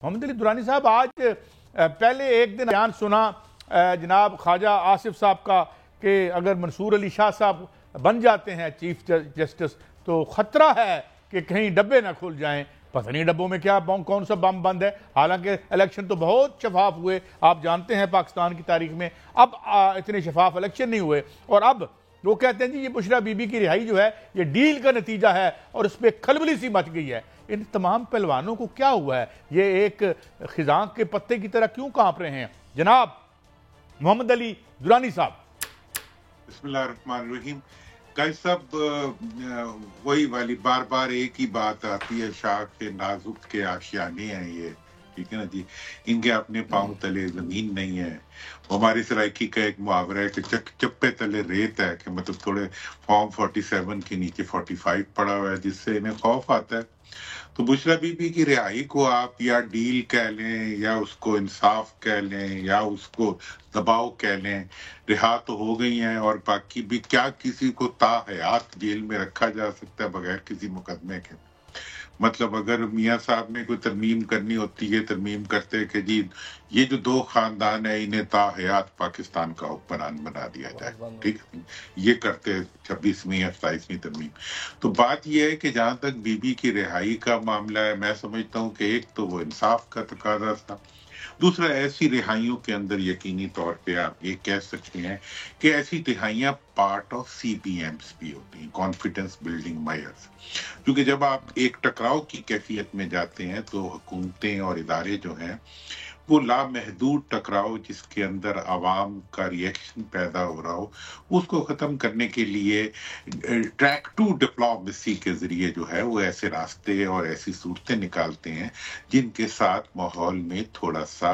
محمد علی درانی صاحب آج پہلے ایک دن بیان سنا جناب خواجہ آصف صاحب کا کہ اگر منصور علی شاہ صاحب بن جاتے ہیں چیف جسٹس تو خطرہ ہے کہ کہیں ڈبے نہ کھل جائیں. پتہ نہیں ڈبوں میں کیا کون سا بم بند ہے. حالانکہ الیکشن تو بہت شفاف ہوئے, آپ جانتے ہیں پاکستان کی تاریخ میں اب اتنے شفاف الیکشن نہیں ہوئے. اور اب وہ کہتے ہیں جی یہ بشرا بی بی کی رہائی جو ہے یہ ڈیل کا نتیجہ ہے اور اس پہ کھلبلی سی مچ گئی ہے. ان تمام پہلوانوں کو کیا ہوا ہے؟ یہ ایک خزاں کے پتے کی طرح کیوں کانپ رہے ہیں؟ جناب محمد علی درانی صاحب. بسم اللہ الرحمن الرحیم. قائد صاحب, وہی والی بار بار ایک ہی بات آتی ہے, شاہ کے نازک کے آشیانے ہیں یہ, ٹھیک ہے نا جی, ان کے اپنے پاؤں تلے زمین نہیں ہے. ہماری سرائکی کا ایک محاورہ ہے کہ چپے تلے ریت ہے, کہ مطلب تھوڑے فارم 47 کے نیچے 45 پڑا ہوا ہے جس سے انہیں خوف آتا ہے. تو بشرا بی بی کی رہائی کو آپ یا ڈیل کہہ لیں یا اس کو انصاف کہہ لیں یا اس کو دباؤ کہہ لیں, رہا تو ہو گئی ہیں. اور باقی بھی کیا کسی کو تا حیات جیل میں رکھا جا سکتا ہے بغیر کسی مقدمے کے؟ مطلب اگر میاں صاحب نے کوئی ترمیم کرنی ہوتی ہے, ترمیم کرتے کہ جی یہ جو دو خاندان ہیں انہیں تا حیات پاکستان کا حکمران بنا دیا جائے, ٹھیک ہے, یہ کرتے 26ویں یا 27ویں ترمیم. تو بات یہ ہے کہ جہاں تک بی بی کی رہائی کا معاملہ ہے, میں سمجھتا ہوں کہ ایک تو وہ انصاف کا تقاضا تھا, دوسرا ایسی رہائیوں کے اندر یقینی طور پہ آپ یہ کہہ سکتے ہیں کہ ایسی رہائیاں پارٹ آف سی پی ایمز بھی ہوتی ہیں, کانفیڈنس بلڈنگ میئرز. کیونکہ جب آپ ایک ٹکراؤ کی کیفیت میں جاتے ہیں تو حکومتیں اور ادارے جو ہیں وہ لامحدود ٹکراؤ جس کے اندر عوام کا ریئیکشن پیدا ہو رہا ہو اس کو ختم کرنے کے لیے ٹریک ٹو ڈپلومیسی کے ذریعے جو ہے وہ ایسے راستے اور ایسی صورتیں نکالتے ہیں جن کے ساتھ ماحول میں تھوڑا سا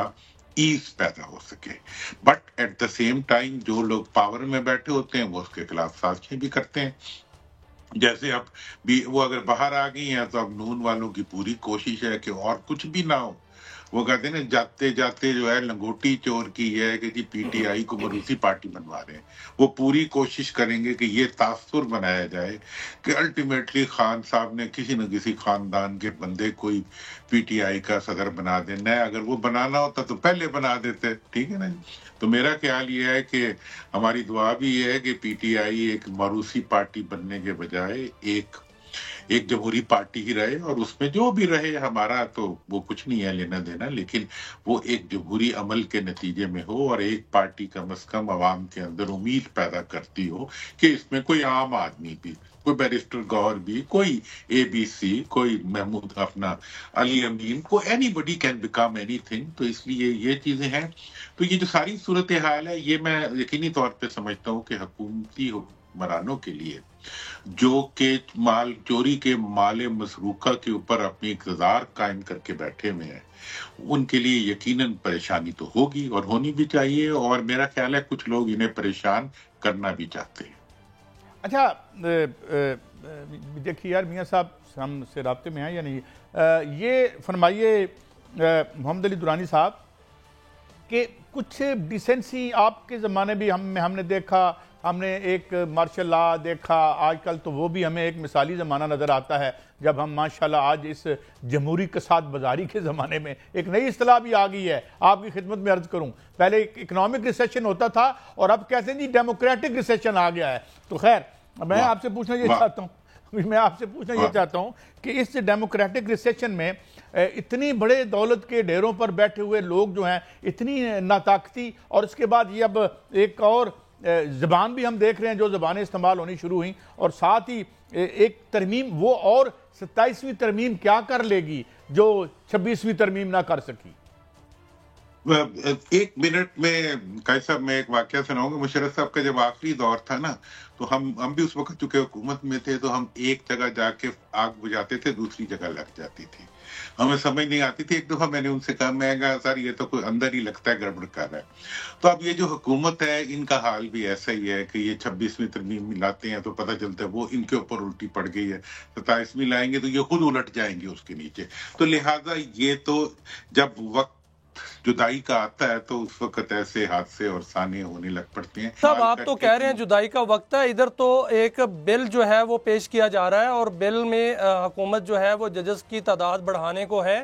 ایز پیدا ہو سکے. But at the same time جو لوگ پاور میں بیٹھے ہوتے ہیں وہ اس کے خلاف سازشیں بھی کرتے ہیں. جیسے اب بھی وہ اگر باہر آ گئی ہیں تو اب نون والوں کی پوری کوشش ہے کہ اور کچھ بھی نہ ہو. وہ کہتے ہیں نا جاتے جاتے جو ہے لنگوٹی چور کی یہ ہے کہ جی پی ٹی آئی کو مروسی پارٹی بنوا رہے ہیں. وہ پوری کوشش کریں گے کہ یہ تاثر بنایا جائے کہ الٹیمیٹلی خان صاحب نے کسی نہ کسی خاندان کے بندے کوئی پی ٹی آئی کا صدر بنا دینا ہے. اگر وہ بنانا ہوتا تو پہلے بنا دیتے, ٹھیک ہے نا. تو میرا خیال یہ ہے کہ ہماری دعا بھی یہ ہے کہ پی ٹی آئی ایک مروسی پارٹی بننے کے بجائے ایک جمہوری پارٹی ہی رہے, اور اس میں جو بھی رہے ہمارا تو وہ کچھ نہیں ہے لینا دینا, لیکن وہ ایک جمہوری عمل کے نتیجے میں ہو اور ایک پارٹی کم از کم عوام کے اندر امید پیدا کرتی ہو کہ اس میں کوئی عام آدمی بھی, کوئی بیرسٹر گور بھی, کوئی اے بی سی, کوئی محمود اپنا علی امین, کوئی anybody can become anything. تو اس لیے یہ چیزیں ہیں. تو یہ جو ساری صورتحال ہے یہ میں یقینی طور پہ سمجھتا ہوں کہ حکومتی حکمرانوں کے لیے جو کہ مال چوری کے مال مسروقہ کے اوپر اپنی اقتدار قائم کر کے بیٹھے ہوئے ہیں, ان کے لیے یقیناً پریشانی تو ہوگی اور ہونی بھی چاہیے, اور میرا خیال ہے کچھ لوگ انہیں پریشان کرنا بھی چاہتے ہیں. اچھا دیکھیے یار میاں صاحب ہم سے رابطے میں ہیں یا نہیں, یہ فرمائیے محمد علی درانی صاحب کہ کچھ ڈیسنسی آپ کے زمانے بھی ہم نے دیکھا, ہم نے ایک مارشل لا دیکھا, آج کل تو وہ بھی ہمیں ایک مثالی زمانہ نظر آتا ہے جب ہم ماشاءاللہ آج اس جمہوری کساد بازاری کے زمانے میں ایک نئی اصطلاح بھی آ گئی ہے. آپ کی خدمت میں عرض کروں, پہلے ایک اکنامک ریسیشن ہوتا تھا اور اب کہتے ہیں جی ڈیموکریٹک ریسیشن آ گیا ہے. تو خیر میں آپ سے پوچھنا یہ چاہتا ہوں کہ اس ڈیموکریٹک ریسیشن میں اتنی بڑے دولت کے ڈھیروں پر بیٹھے ہوئے لوگ جو ہیں اتنی ناطاقتی, اور اس کے بعد یہ اب ایک اور زبان بھی ہم دیکھ رہے ہیں جو زبانیں استعمال ہونی شروع ہوئیں, اور ساتھ ہی ایک ترمیم وہ اور 27ویں ترمیم کیا کر لے گی جو 26ویں ترمیم نہ کر سکی. ایک منٹ میں قائد صاحب میں ایک واقعہ سناؤں گا. مشرف صاحب کا جب آخری دور تھا نا تو ہم بھی اس وقت چونکہ حکومت میں تھے تو ہم ایک جگہ جا کے آگ بجھاتے تھے, دوسری جگہ لگ جاتی تھی, ہمیں سمجھ نہیں آتی تھی. ایک دفعہ میں نے ان سے کہا, میں کہا سر یہ تو کوئی اندر ہی لگتا ہے گڑبڑ کر رہا ہے. تو اب یہ جو حکومت ہے ان کا حال بھی ایسا ہی ہے کہ یہ 26ویں ترمیم لاتے ہیں تو پتہ چلتا ہے وہ ان کے اوپر الٹی پڑ گئی ہے, 27ویں لائیں گے تو یہ خود الٹ جائیں گے اس کے نیچے. تو لہٰذا یہ تو جب وقت جدائی کا آتا ہے تو اس وقت ایسے حادثے اور سانے ہونے لگ پڑتے ہیں. صاحب آپ تو کہہ رہے ہیں جدائی کا وقت ہے, ادھر تو ایک بل جو ہے وہ پیش کیا جا رہا ہے اور بل میں حکومت جو ہے وہ ججز کی تعداد بڑھانے کو ہے,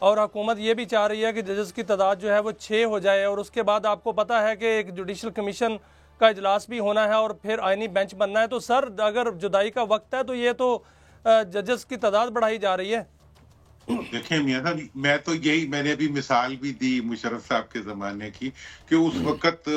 اور حکومت یہ بھی چاہ رہی ہے کہ ججز کی تعداد جو ہے وہ 6 ہو جائے، اور اس کے بعد آپ کو پتہ ہے کہ ایک جوڈیشل کمیشن کا اجلاس بھی ہونا ہے اور پھر آئینی بینچ بننا ہے. تو سر اگر جدائی کا وقت ہے تو یہ تو ججز کی تعداد بڑھائی جا رہی ہے. دیکھیں میاں صاحب، میں تو یہی، میں نے ابھی مثال بھی دی مشرف صاحب کے زمانے کی کہ اس وقت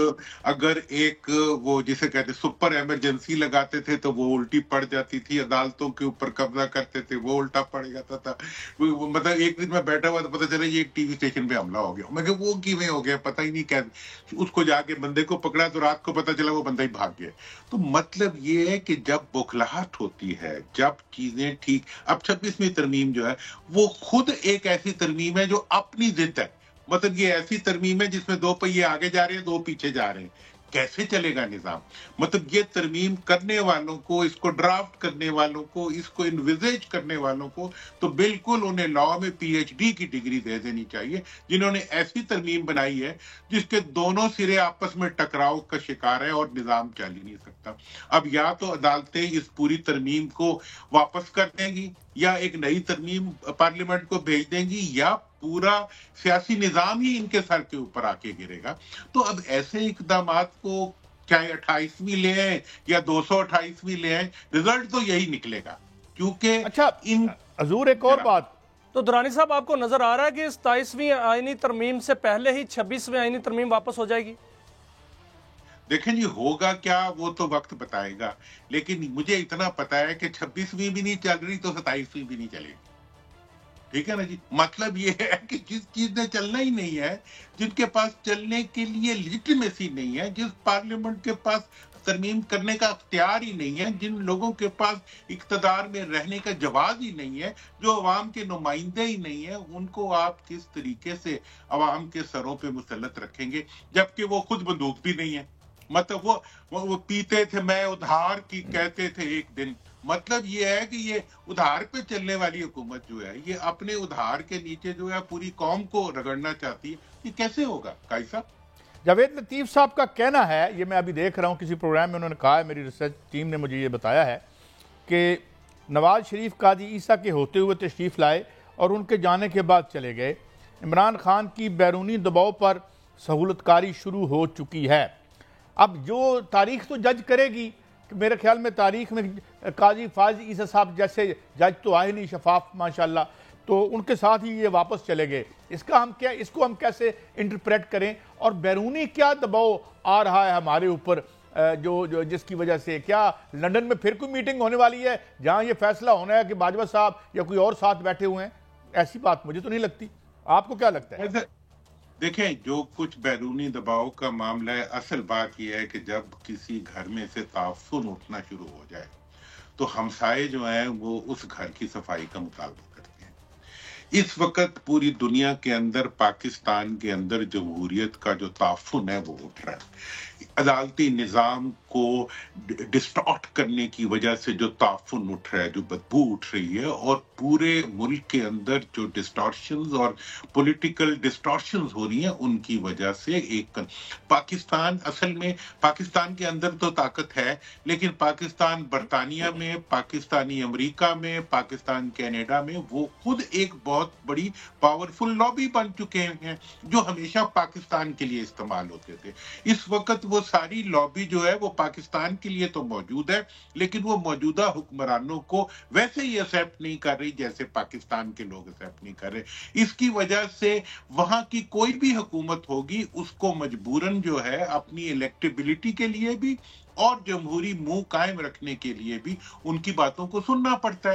اگر ایک وہ جسے کہتے سپر ایمرجنسی لگاتے تھے تو وہ الٹی پڑ جاتی تھی، عدالتوں کے اوپر قبضہ کرتے تھے وہ الٹا پڑ جاتا تھا. مطلب ایک دن میں بیٹھا ہوا تو پتہ چلا یہ ایک ٹی وی اسٹیشن پہ حملہ ہو گیا. میں کہ وہ کیویں ہو گیا پتہ ہی نہیں، کیسے اس کو جا کے بندے کو پکڑا تو رات کو پتہ چلا وہ بندہ ہی بھاگ گیا. تو مطلب یہ ہے کہ جب بوکھلاہٹ ہوتی ہے، جب چیزیں ٹھیک، اب 26ویں ترمیم جو ہے وہ خود ایک ایسی ترمیم ہے جو اپنی ضد ہے. مطلب یہ ایسی ترمیم ہے جس میں 2 پہیے آگے جا رہے ہیں 2 پیچھے جا رہے ہیں. کیسے چلے گا نظام؟ مطلب یہ ترمیم کرنے والوں کو، اس کو ڈرافٹ کرنے والوں کو، اس کو انویزیج کرنے والوں کو تو بالکل انہیں لا میں پی ایچ ڈی کی ڈگری دے دینی چاہیے، جنہوں نے ایسی ترمیم بنائی ہے جس کے دونوں سرے آپس میں ٹکراؤ کا شکار ہے اور نظام چل ہی نہیں سکتا. اب یا تو عدالتیں اس پوری ترمیم کو واپس کر دیں گی یا ایک نئی ترمیم پارلیمنٹ کو بھیج دیں گی، یا پورا سیاسی نظام ہی ان کے سر کے اوپر آ کے گرے گا. تو اب ایسے اقدامات کو چاہے 28ویں لے آئیں یا 228ویں لے آئیں، رزلٹ تو یہی نکلے گا. کیونکہ اچھا حضور ایک اور بات، تو درانی صاحب آپ کو نظر آ رہا ہے کہ 27ویں آئینی ترمیم سے پہلے ہی 26ویں آئینی ترمیم واپس ہو جائے گی؟ دیکھیں جی ہوگا کیا وہ تو وقت بتائے گا، لیکن مجھے اتنا پتا ہے کہ 26ویں بھی نہیں چل رہی تو 27ویں بھی نہیں چلے گی. ٹھیک ہے نا جی. مطلب یہ ہے کہ جس چیز نے چلنا ہی نہیں ہے، جن کے پاس چلنے کے لیے لیجٹمیسی نہیں ہے، جس پارلیمنٹ کے پاس ترمیم کرنے کا اختیار ہی نہیں ہے، جن لوگوں کے پاس اقتدار میں رہنے کا جواز ہی نہیں ہے، جو عوام کے نمائندے ہی نہیں ہیں، ان کو آپ کس طریقے سے عوام کے سروں پہ مسلط رکھیں گے جبکہ وہ خود بندوق بھی نہیں ہے. مطلب وہ پیتے تھے میں ادھار کی کہتے تھے ایک دن. مطلب یہ ہے کہ یہ ادھار پہ چلنے والی حکومت جو ہے یہ اپنے ادھار کے نیچے جو ہے پوری قوم کو رگڑنا چاہتی ہے. یہ کیسے ہوگا قائد صاحب؟ جاوید لطیف صاحب کا کہنا ہے، یہ میں ابھی دیکھ رہا ہوں کسی پروگرام میں انہوں نے کہا ہے، میری ریسرچ ٹیم نے مجھے یہ بتایا ہے کہ نواز شریف قاضی عیسیٰ کے ہوتے ہوئے تشریف لائے اور ان کے جانے کے بعد چلے گئے. عمران خان کی بیرونی دباؤ پر سہولت کاری شروع ہو چکی ہے. اب جو تاریخ تو جج کرے گی، میرے خیال میں تاریخ میں قاضی فائز عیسیٰ صاحب جیسے جج تو آئے نہیں شفاف ماشاءاللہ، تو ان کے ساتھ ہی یہ واپس چلے گئے. اس کو ہم کیسے انٹرپریٹ کریں، اور بیرونی کیا دباؤ آ رہا ہے ہمارے اوپر جس کی وجہ سے کیا لندن میں پھر کوئی میٹنگ ہونے والی ہے جہاں یہ فیصلہ ہونا ہے کہ باجوہ صاحب یا کوئی اور ساتھ بیٹھے ہوئے ہیں؟ ایسی بات مجھے تو نہیں لگتی. آپ کو کیا لگتا ہے؟ دیکھیں جو کچھ بیرونی دباؤ کا معاملہ ہے، اصل بات یہ ہے کہ جب کسی گھر میں سے تعفن اٹھنا شروع ہو جائے تو ہمسائے جو ہیں وہ اس گھر کی صفائی کا مطالبہ کرتے ہیں. اس وقت پوری دنیا کے اندر پاکستان کے اندر جمہوریت کا جو تعفن ہے وہ اٹھ رہا ہے. عدالتی نظام کو ڈسٹارٹ کرنے کی وجہ سے جو تعفن اٹھ رہا ہے، جو بدبو اٹھ رہی ہے، اور پورے ملک کے اندر جو ڈسٹارشنز اور پولیٹیکل ڈسٹارشنز ہو رہی ہیں ان کی وجہ سے ایک پاکستان، اصل میں پاکستان کے اندر تو طاقت ہے لیکن پاکستان برطانیہ میں، پاکستانی امریکہ میں، پاکستان کینیڈا میں وہ خود ایک بہت بڑی پاورفل لابی بن چکے ہیں جو ہمیشہ پاکستان کے لیے استعمال ہوتے تھے. اس وقت وہ ساری لابی جو ہے وہ پاکستان کے لیے تو موجود ہے لیکن وہ موجودہ حکمرانوں کو ویسے ہی ایکسیپٹ نہیں کر رہی جیسے پاکستان کے لوگ ایکسیپٹ نہیں کر رہے. اس کی وجہ سے وہاں کی کوئی بھی حکومت ہوگی اس کو مجبوراً جو ہے اپنی الیکٹیبلٹی کے لیے بھی اور جمہوری منہ قائم رکھنے کے لیے بھی ان کی باتوں کو سننا پڑتا ہے.